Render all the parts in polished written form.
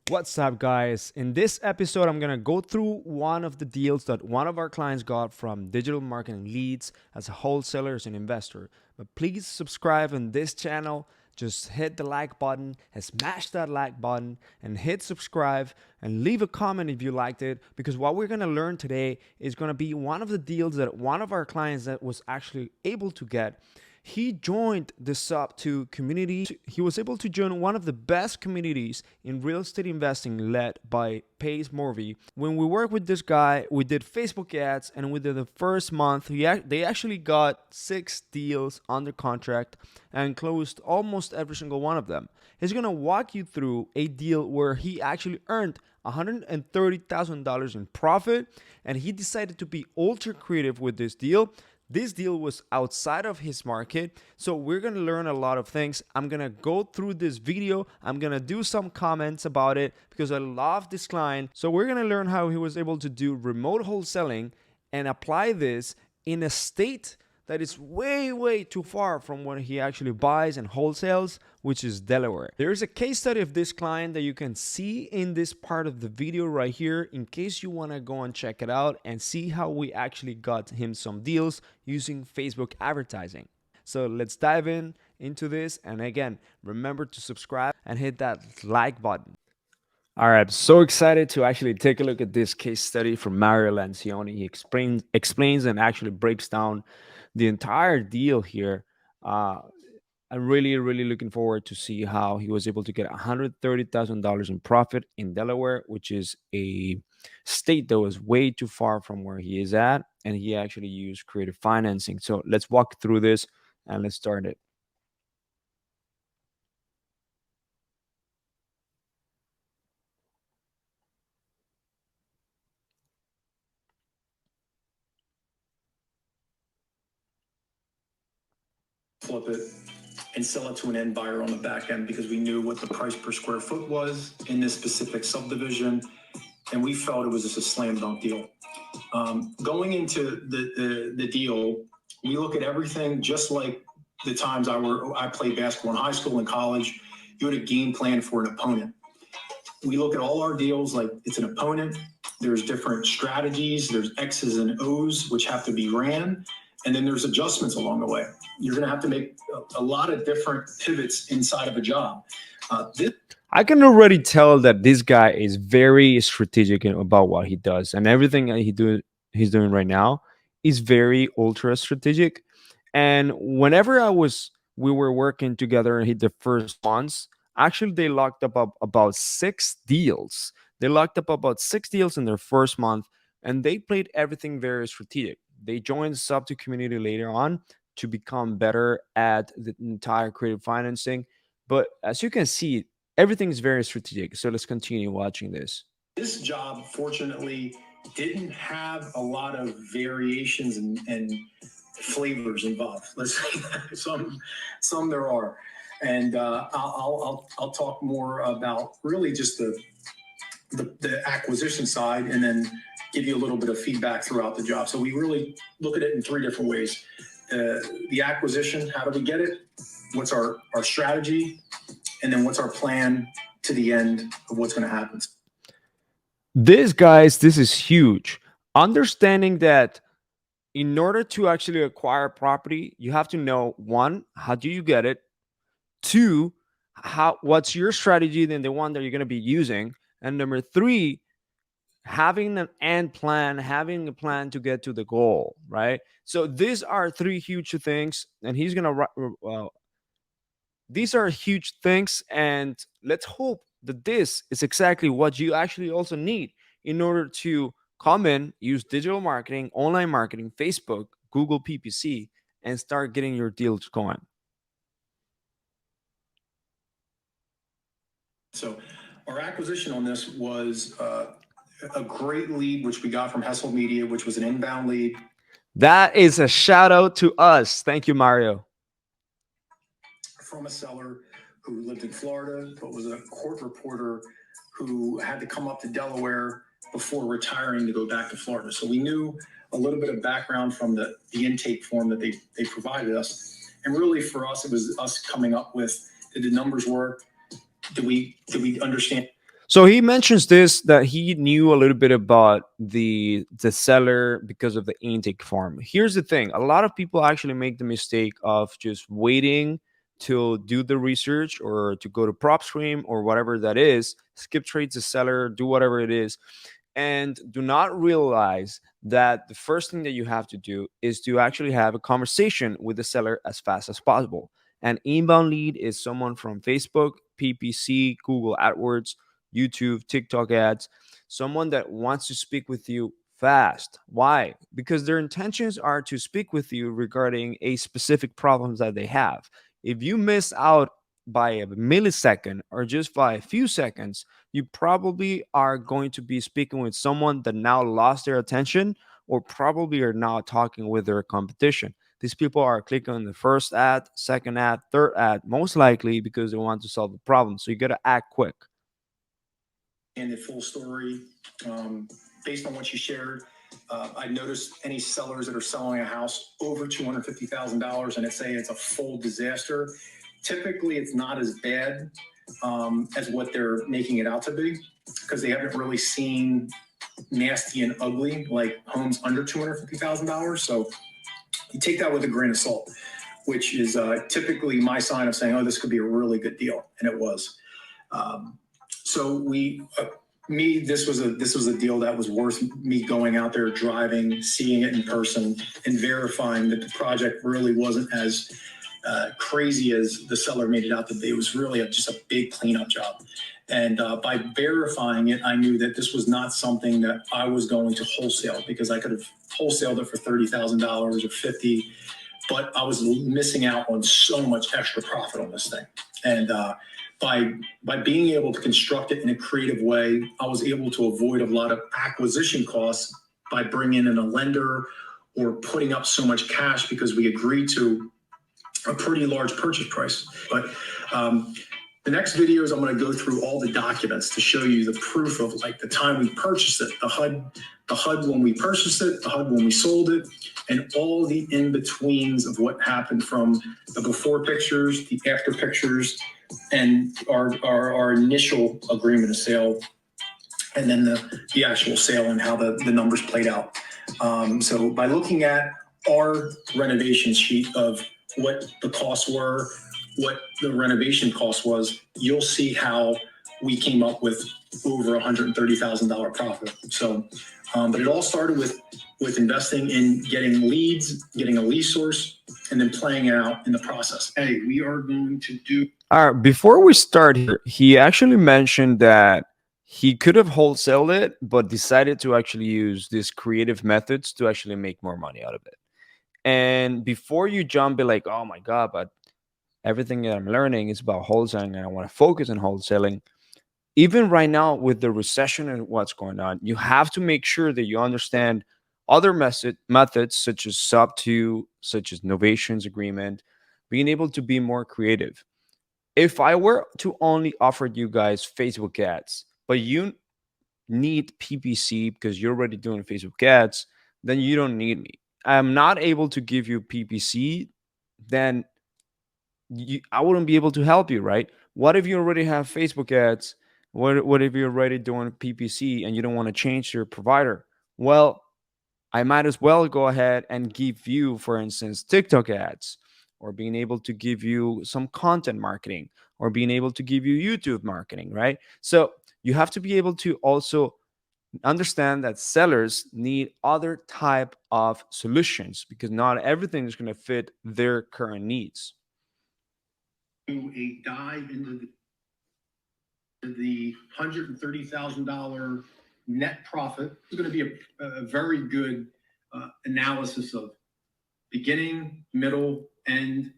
What's up, guys? In this episode, I'm gonna go through one of the deals that one of our clients got from digital marketing leads as a wholesaler, as an investor. But please subscribe on this channel. Just hit the like button and smash that like button and hit subscribe and leave a comment if you liked it, because what we're gonna learn today is gonna be one of the deals that one of our clients that was actually able to get. He joined the Subto community. He was able to join one of the best communities in real estate investing, led by Pace Morvey. When we worked with this guy, we did Facebook ads, and within the first month, they actually got 6 deals under contract and closed almost every single one of them. He's gonna walk you through a deal where he actually earned $130,000 in profit, and he decided to be ultra creative with this deal. This deal was outside of his market, so we're gonna learn a lot of things. I'm gonna go through this video. I'm gonna do some comments about it because I love this client. So we're gonna learn how he was able to do remote wholesaling and apply this in a state that is way too far from what he actually buys and wholesales, which is Delaware. There's a case study of this client that you can see in this part of the video right here, in case you want to go and check it out and see how we actually got him some deals using Facebook advertising. So let's dive into this, and again, remember to subscribe and hit that like button. All right, I'm so excited to actually take a look at this case study from Mario Lancioni. He explains and actually breaks down the entire deal here. Uh, I'm really looking forward to see how he was able to get $130,000 in profit in Delaware, which is a state that was way too far from where he is at, and he actually used creative financing. So let's walk through this and let's start it. Flip it and sell it to an end buyer on the back end, because we knew what the price per square foot was in this specific subdivision, and we felt it was just a slam dunk deal. Going into the deal, we look at everything just like the times I played basketball in high school and college. You had a game plan for an opponent. We look at all our deals like it's an opponent. There's different strategies. There's X's and O's which have to be ran, and then there's adjustments along the way. You're going to have to make a lot of different pivots inside of a job. I can already tell that this guy is very strategic about what he does, and everything that he's doing right now is very ultra strategic. And whenever we were working together and hit the first months, actually they locked up about 6 deals. They locked up about 6 deals in their first month, and they played everything very strategic. They joined the Subto community later on to become better at the entire creative financing. But as you can see, everything is very strategic. So let's continue watching this. This job, fortunately, didn't have a lot of variations and flavors involved. Let's say that. Some there are, and I'll talk more about really just the acquisition side, and then give you a little bit of feedback throughout the job. So we really look at it in 3 different ways. The acquisition, how do we get it? What's our strategy? And then what's our plan to the end of what's going to happen? Guys, this is huge. Understanding that in order to actually acquire property, you have to know, 1, how do you get it? 2, what's your strategy, then the one that you're going to be using? And number 3, having an end plan, having a plan to get to the goal, right? So these are 3 huge things, and he's going to these are huge things, and let's hope that this is exactly what you actually also need in order to come in, use digital marketing, online marketing, Facebook, Google PPC, and start getting your deals going. So our acquisition on this was a great lead, which we got from Hessel Media, which was an inbound lead. That is a shout out to us. Thank you, Mario. From a seller who lived in Florida, but was a court reporter who had to come up to Delaware before retiring to go back to Florida. So we knew a little bit of background from the intake form that they provided us. And really for us, it was us coming up with, did the numbers work? Did we understand? So he mentions this, that he knew a little bit about the seller because of the intake form. Here's the thing: a lot of people actually make the mistake of just waiting to do the research or to go to prop stream or whatever that is, skip trades the seller, do whatever it is, and do not realize that the first thing that you have to do is to actually have a conversation with the seller as fast as possible. An inbound lead is someone from Facebook, PPC, Google AdWords, YouTube, TikTok ads, someone that wants to speak with you fast. Why? Because their intentions are to speak with you regarding a specific problem that they have. If you miss out by a millisecond or just by a few seconds, you probably are going to be speaking with someone that now lost their attention or probably are now talking with their competition. These people are clicking on the first ad, second ad, third ad, most likely because they want to solve the problem. So you got to act quick. And the full story, based on what you shared, I noticed any sellers that are selling a house over $250,000 and it's a full disaster. Typically, it's not as bad as what they're making it out to be, because they haven't really seen nasty and ugly like homes under $250,000. So you take that with a grain of salt, which is typically my sign of saying, oh, this could be a really good deal, and it was. So this was a deal that was worth me going out there, driving, seeing it in person, and verifying that the project really wasn't as crazy as the seller made it out to be. It was really just a big cleanup job. And by verifying it, I knew that this was not something that I was going to wholesale, because I could have wholesaled it for $30,000 or $50,000, but I was missing out on so much extra profit on this thing. And by being able to construct it in a creative way, I was able to avoid a lot of acquisition costs by bringing in a lender or putting up so much cash, because we agreed to a pretty large purchase price. But the next video is I'm going to go through all the documents to show you the proof of like the time we purchased it, the HUD when we purchased it, the HUD when we sold it, and all the in-betweens of what happened from the before pictures, the after pictures, and our initial agreement of sale, and then the actual sale and how the numbers played out. So by looking at our renovation sheet of what the costs were, what the renovation cost was, you'll see how we came up with over $130,000 profit. So, but it all started with investing in getting leads, getting a lead source, and then playing it out in the process. Hey, we are going to do. All right, before we start here, he actually mentioned that he could have wholesaled it, but decided to actually use these creative methods to actually make more money out of it. And before you jump, be like, oh my God, but everything that I'm learning is about wholesaling and I want to focus on wholesaling. Even right now with the recession and what's going on, you have to make sure that you understand other methods such as Subto, such as novations agreement, being able to be more creative. If I were to only offer you guys Facebook ads, but you need PPC because you're already doing Facebook ads, then you don't need me. I'm not able to give you PPC, then I wouldn't be able to help you, right? What if you already have Facebook ads? What if you're already doing PPC and you don't want to change your provider? Well, I might as well go ahead and give you, for instance, TikTok ads, or being able to give you some content marketing, or being able to give you YouTube marketing, right? So you have to be able to also understand that sellers need other type of solutions because not everything is going to fit their current needs. Do a dive into the $130,000 net profit. It's going to be a very good analysis of beginning, middle, end,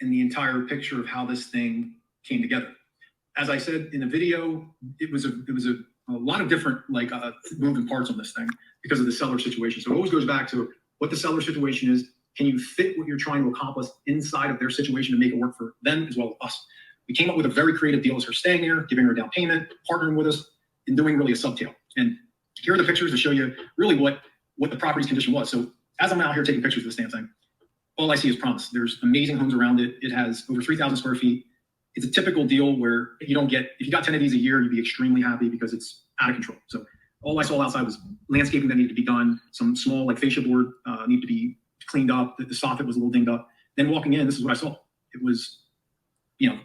and the entire picture of how this thing came together. As I said in the video, it was a lot of different moving parts on this thing because of the seller situation. So it always goes back to what the seller situation is. Can you fit what you're trying to accomplish inside of their situation to make it work for them as well as us? We came up with a very creative deal as her staying there, giving her a down payment, partnering with us, and doing really a subtail. And here are the pictures to show you really what the property's condition was. So as I'm out here taking pictures of this damn thing, all I see is promise. There's amazing homes around it. It has over 3,000 square feet. it's a typical deal where if you got 10 of these a year, you'd be extremely happy because it's out of control. So all I saw outside was landscaping that needed to be done. Some small like fascia board needed to be cleaned up. The soffit was a little dinged up. Then walking in, this is what I saw. It was,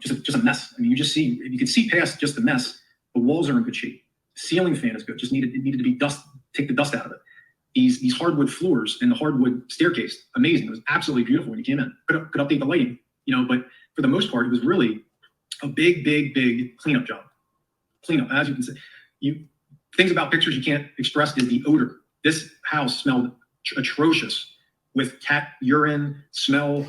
just a mess. I mean, you could see past just the mess. The walls are in good shape. The ceiling fan is good. It needed to be take the dust out of it. These hardwood floors and the hardwood staircase, amazing. It was absolutely beautiful when you came in. Could update the lighting, but for the most part, it was really a big cleanup job. Cleanup, as you can see. Things about pictures you can't express is the odor. This house smelled atrocious with cat urine smell.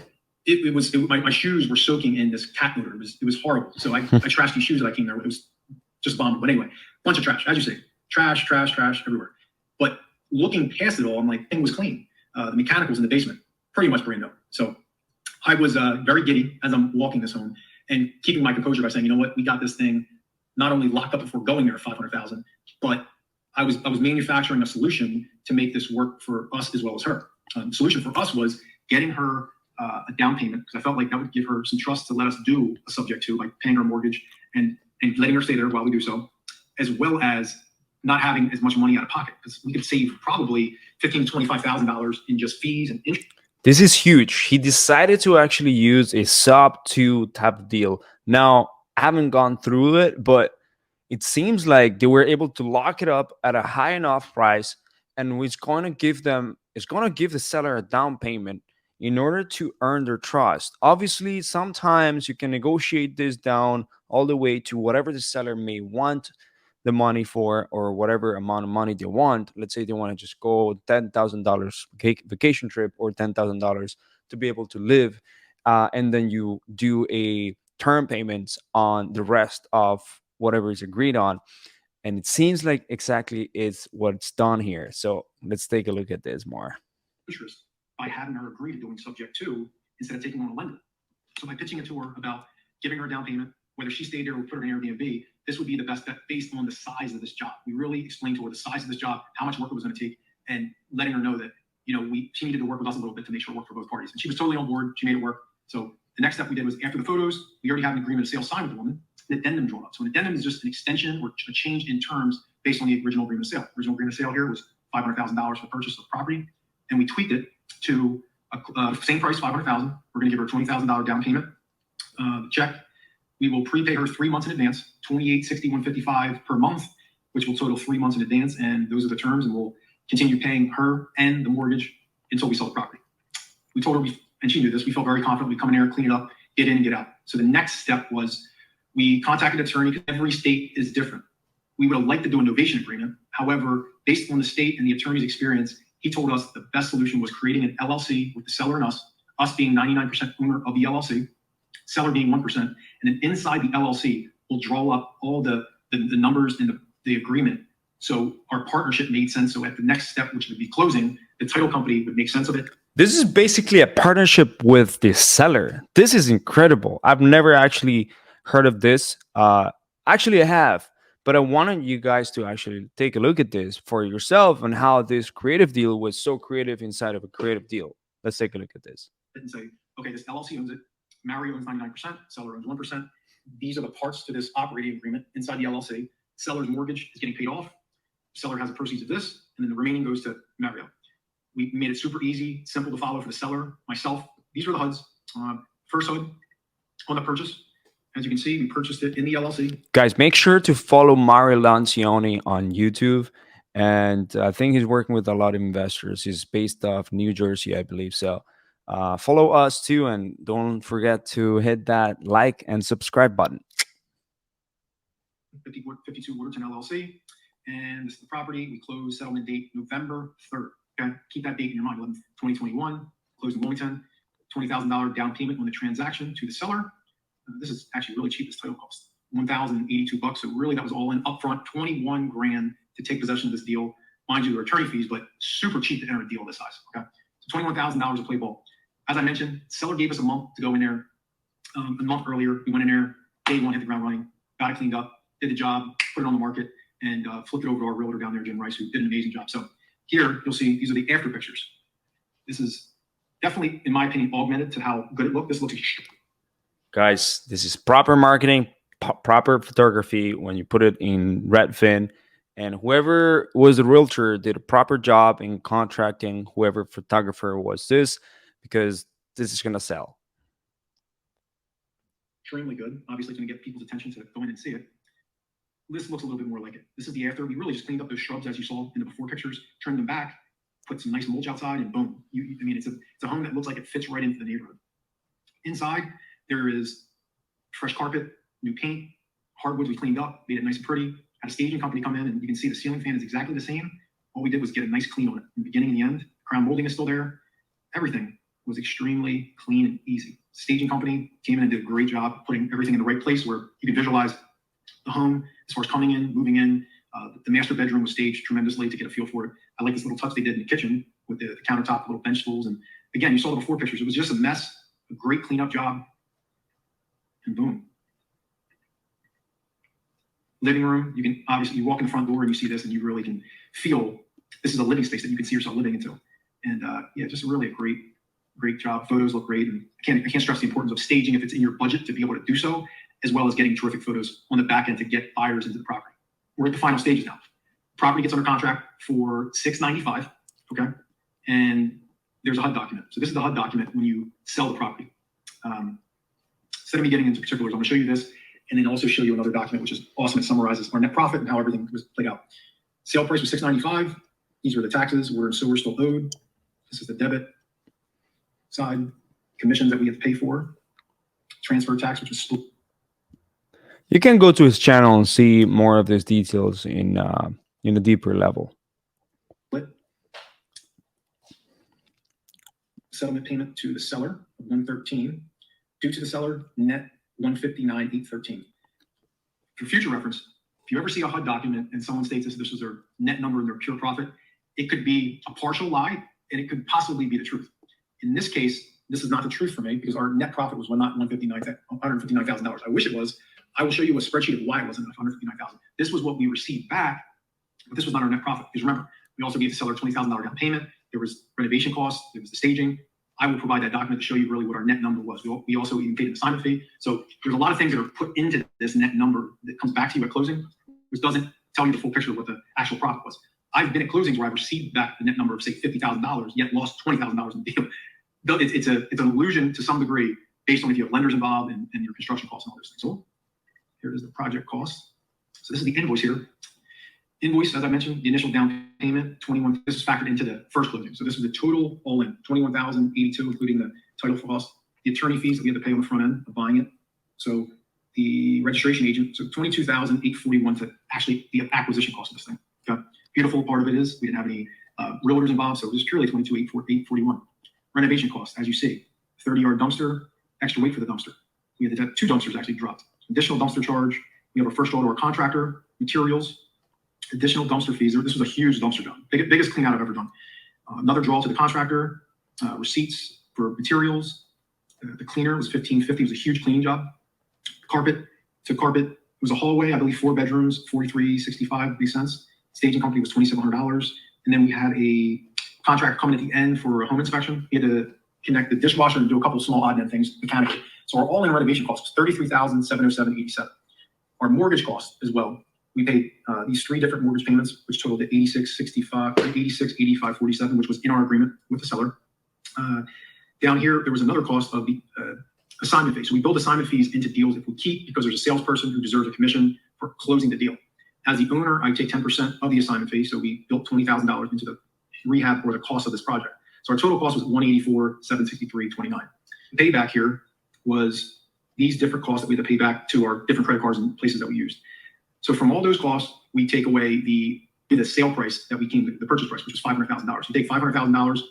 My shoes were soaking in this cat odor. It was horrible. So I trashed these shoes that I came there with. It was just abominable. But anyway, bunch of trash, as you say, trash everywhere. But looking past it all, I'm like, thing was clean. The mechanicals in the basement, pretty much brand new. So I was very giddy as I'm walking this home and keeping my composure by saying, you know what, we got this thing not only locked up before going there at $500,000, but I was manufacturing a solution to make this work for us as well as her. The solution for us was getting her a down payment, because I felt like that would give her some trust to let us do a subject to, like paying her mortgage and letting her stay there while we do so, as well as not having as much money out of pocket, because we could save probably $15,000 to $25,000 in just fees and interest. This is huge. He decided to actually use a Subto type of deal. Now, I haven't gone through it, but it seems like they were able to lock it up at a high enough price, and it's going to give the seller a down payment in order to earn their trust. Obviously, sometimes you can negotiate this down all the way to whatever the seller may want the money for, or whatever amount of money they want. Let's say they want to just go $10,000 vacation trip, or $10,000 to be able to live, and then you do a term payments on the rest of whatever is agreed on. And it seems like exactly is what's done here. So let's take a look at this more. Interest by having her agree to doing subject to instead of taking on a lender. So by pitching it to her about giving her a down payment, whether she stayed there or put her in Airbnb, this would be the best bet based on the size of this job. We really explained to her the size of this job, how much work it was going to take, and letting her know that she needed to work with us a little bit to make sure it worked for both parties. And she was totally on board. She made it work. So the next step we did was, after the photos, we already have an agreement of sale signed with the woman, an addendum drawn up. So an addendum is just an extension or a change in terms based on the original agreement of sale. The original agreement of sale here was $500,000 for the purchase of the property, and we tweaked it to same price, $500,000. We're going to give her a $20,000 down payment. The check, we will prepay her 3 months in advance, $28,6155 per month, which will total 3 months in advance, and those are the terms. And we'll continue paying her and the mortgage until we sell the property. We told her, and she knew this, we felt very confident. We come in here, clean it up, get in and get out. So the next step was we contacted an attorney, because every state is different. We would have liked to do a novation agreement. However, based on the state and the attorney's experience, he told us the best solution was creating an LLC with the seller and us being 99% owner of the LLC, seller being 1%. And then inside the LLC, we'll draw up all the numbers in the agreement. So our partnership made sense. So at the next step, which would be closing, the title company would make sense of it. This is basically a partnership with the seller. This is incredible. I've never actually heard of this. Actually, I have, but I wanted you guys to actually take a look at this for yourself and how this creative deal was so creative inside of a creative deal. Let's take a look at this. And say, okay, this LLC owns it. Mario owns 99%. Seller owns 1%. These are the parts to this operating agreement inside the LLC. Seller's mortgage is getting paid off. Seller has the proceeds of this, and then the remaining goes to Mario. We made it super easy, simple to follow for the seller, myself. These are the HUDs. First HUD on the purchase. As you can see, we purchased it in the LLC. Guys, make sure to follow Mario Lancioni on YouTube. And I think he's working with a lot of investors. He's based off New Jersey, I believe. So follow us too. And don't forget to hit that like and subscribe button. 52 Waterton LLC. And this is the property. We closed settlement date November 3rd. Okay, keep that date in your mind. 2021, closed in Wilmington, $20,000 down payment on the transaction to the seller. This is actually really cheap. This title cost $1,082. So really, that was all in upfront, 21 grand to take possession of this deal. Mind you, there are attorney fees, but super cheap to enter a deal this size. Okay, so $21,000 to play ball. As I mentioned, seller gave us a month to go in there. A month earlier, we went in there, day one, hit the ground running, got it cleaned up, did the job, put it on the market, and flipped it over to our realtor down there, Jim Rice, who did an amazing job. So here, you'll see these are the after pictures. This is definitely, in my opinion, augmented to how good it looked. This looks Guys, this is proper marketing, proper photography when you put it in Redfin. And whoever was the realtor did a proper job in contracting whoever photographer was this, because this is going to sell. Extremely good. Obviously, it's going to get people's attention to go in and see it. This looks a little bit more like it. This is the after. We really just cleaned up those shrubs as you saw in the before pictures, trimmed them back, put some nice mulch outside, and boom. I mean, it's a home that looks like it fits right into the neighborhood. Inside, there is fresh carpet, new paint, hardwoods we cleaned up, made it nice and pretty. Had a staging company come in, and you can see the ceiling fan is exactly the same. All we did was get a nice clean on it in the beginning and the end. Crown molding is still there. Everything was extremely clean and easy. Staging company came in and did a great job putting everything in the right place where you can visualize the home as far as coming in, moving in. The master bedroom was staged tremendously to get a feel for it. I like this little touch they did in the kitchen with the countertop, little bench stools. And again, you saw the before pictures. It was just a mess, a great cleanup job, and boom. Living room, you can obviously, you walk in the front door and you see this and you really can feel this is a living space that you can see yourself living into. And yeah, just really a great job. Photos look great. And I can't stress the importance of staging if it's in your budget to be able to do so, as well as getting terrific photos on the back end to get buyers into the property. We're at the final stages now. Property gets under contract for $695, okay? And there's a HUD document. So this is the HUD document when you sell the property. Instead of me getting into particulars, I'm gonna show you this and then also show you another document, which is awesome. It summarizes our net profit and how everything was played out. Sale price was $695. These were the taxes. Water and sewer still owed. This is the debit side. Commissions that we have to pay for. Transfer tax, which is split. You can go to his channel and see more of these details in a deeper level. Settlement payment to the seller of $113. Due to the seller, net $159,813. For future reference, if you ever see a HUD document and someone states this is their net number and their pure profit, it could be a partial lie and it could possibly be the truth. In this case, this is not the truth for me because our net profit was not $159,000. I wish it was. I will show you a spreadsheet of why it wasn't $159,000. This was what we received back, but this was not our net profit. Because remember, we also gave the seller $20,000 down payment. There was renovation costs. There was the staging. I will provide that document to show you really what our net number was. We also even paid an assignment fee. So there's a lot of things that are put into this net number that comes back to you at closing, which doesn't tell you the full picture of what the actual profit was. I've been at closings where I've received back the net number of say $50,000, yet lost $20,000 in the deal. It's an illusion to some degree based on if you have lenders involved and your construction costs and all those things. So here is the project cost. So this is the invoice here. Invoice, as I mentioned, the initial down payment, 21. This is factored into the first closing. So this is the total all in, 21,082, including the title cost, the attorney fees that we had to pay on the front end of buying it. So the registration agent, so 22,841 to actually the acquisition cost of this thing. Okay. Beautiful part of it is we didn't have any realtors involved, so it was purely 22,841. Renovation cost, as you see, 30-yard dumpster, extra weight for the dumpster. We had to have 2 dumpsters actually dropped. Additional dumpster charge. We have a first order contractor, materials, additional dumpster fees. This was a huge dumpster job, biggest clean out I've ever done. Another draw to the contractor, receipts for materials. The cleaner was $1,550. It was a huge cleaning job. Carpet to carpet. It was a hallway, I believe 4 bedrooms, $43.65 cents. Staging company was $2,700. And then we had a contractor coming at the end for a home inspection. He had to connect the dishwasher and do a couple of small odd end things mechanically. So our all-in renovation cost was $33,707.87. Our mortgage cost as well. We paid these 3 different mortgage payments, which totaled to $86.85.47, which was in our agreement with the seller. Down here, there was another cost of the assignment fee. So we build assignment fees into deals if we keep because there's a salesperson who deserves a commission for closing the deal. As the owner, I take 10% of the assignment fee. So we built $20,000 into the rehab or the cost of this project. So our total cost was $184,763.29. The payback here was these different costs that we had to pay back to our different credit cards and places that we used. So from all those costs, we take away the sale price that we came to, the purchase price, which was $500,000. You take $500,000,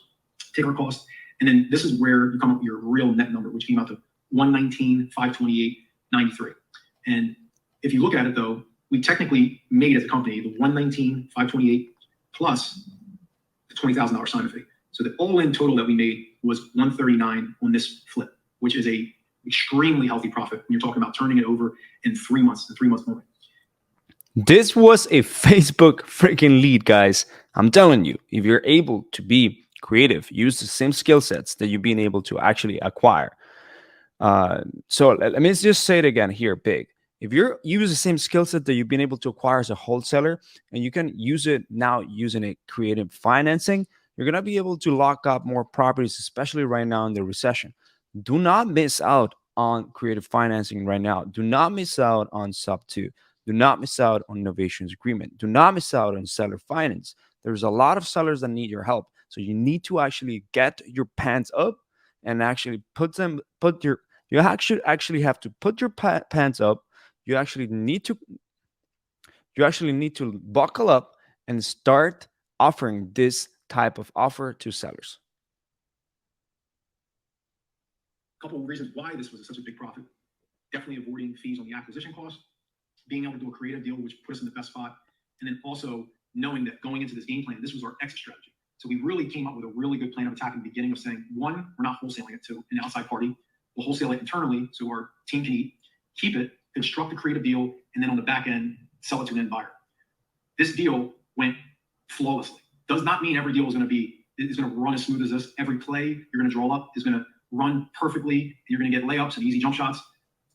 take our cost, and then this is where you come up with your real net number, which came out to $119,528.93. And if you look at it though, we technically made as a company the $119,528 plus the $20,000 assignment fee. So the all-in total that we made was $139 on this flip, which is a extremely healthy profit when you're talking about turning it over in 3 months, in 3 months only. This was a Facebook freaking lead, guys. I'm telling you, if you're able to be creative, use the same skill sets that you've been able to actually acquire. So let me just say it again here, big. If you use the same skill set that you've been able to acquire as a wholesaler, and you can use it now using it creative financing, you're gonna be able to lock up more properties, especially right now in the recession. Do not miss out on creative financing right now. Do not miss out on Subto. Do not miss out on innovations agreement. Do not miss out on seller finance. There's a lot of sellers that need your help. So you need to actually get your pants up and actually you actually have to put your pants up. You actually need to buckle up and start offering this type of offer to sellers. A couple of reasons why this was such a big profit. Definitely avoiding fees on the acquisition cost, being able to do a creative deal, which put us in the best spot, and then also knowing that going into this game plan, this was our exit strategy. So we really came up with a really good plan of attack in the beginning of saying, one, we're not wholesaling it to an outside party. We'll wholesale it internally so our team can eat, keep it, construct a creative deal, and then on the back end, sell it to an end buyer. This deal went flawlessly. Does not mean every deal is going to run as smooth as this. Every play you're going to draw up is going to run perfectly. You're going to get layups and easy jump shots.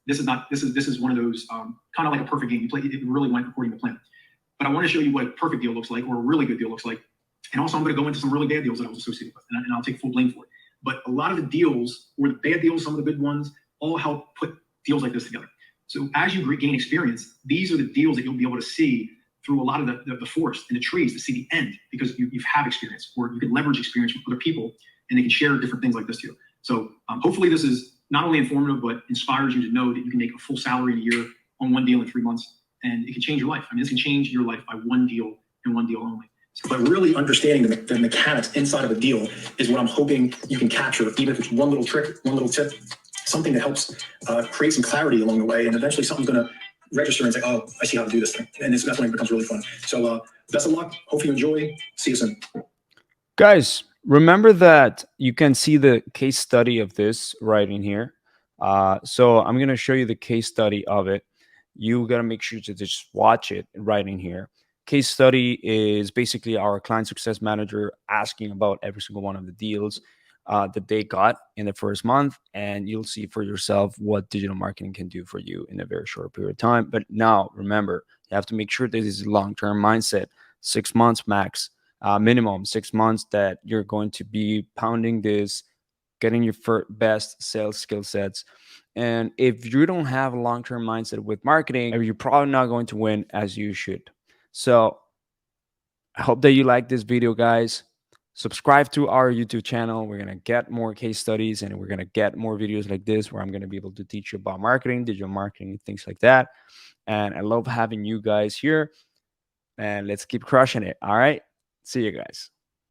This is one of those kind of like a perfect game. You play, it really went according to plan. But I want to show you what a perfect deal looks like, or a really good deal looks like. And also, I'm going to go into some really bad deals that I was associated with, and I'll take full blame for it. But a lot of the deals, or the bad deals, some of the good ones, all help put deals like this together. So as you gain experience, these are the deals that you'll be able to see through a lot of the forest and the trees to see the end, because you've had experience, or you can leverage experience from other people, and they can share different things like this to you. So hopefully this is not only informative, but inspires you to know that you can make a full salary in a year on one deal in 3 months, and it can change your life. I mean, this can change your life by one deal and one deal only. But really understanding the mechanics inside of a deal is what I'm hoping you can capture, even if it's one little trick, one little tip, something that helps create some clarity along the way, and eventually something's going to register and say, oh, I see how to do this thing. And that's when it becomes really fun. So best of luck. Hope you enjoy. See you soon. Guys, remember that you can see the case study of this right in here. So I'm going to show you the case study of it. You got to make sure to just watch it right in here. Case study is basically our client success manager asking about every single one of the deals that they got in the first month, and you'll see for yourself what digital marketing can do for you in a very short period of time. But now remember, you have to make sure this is a long-term mindset, 6 months max, minimum 6 months, that you're going to be pounding this, getting your best sales skill sets. And if you don't have a long-term mindset with marketing, you're probably not going to win as you should. So I hope that you like this video, guys. Subscribe to our YouTube channel. We're going to get more case studies, and we're going to get more videos like this where I'm going to be able to teach you about marketing, digital marketing, things like that. And I love having you guys here, and let's keep crushing it. All right. See you guys.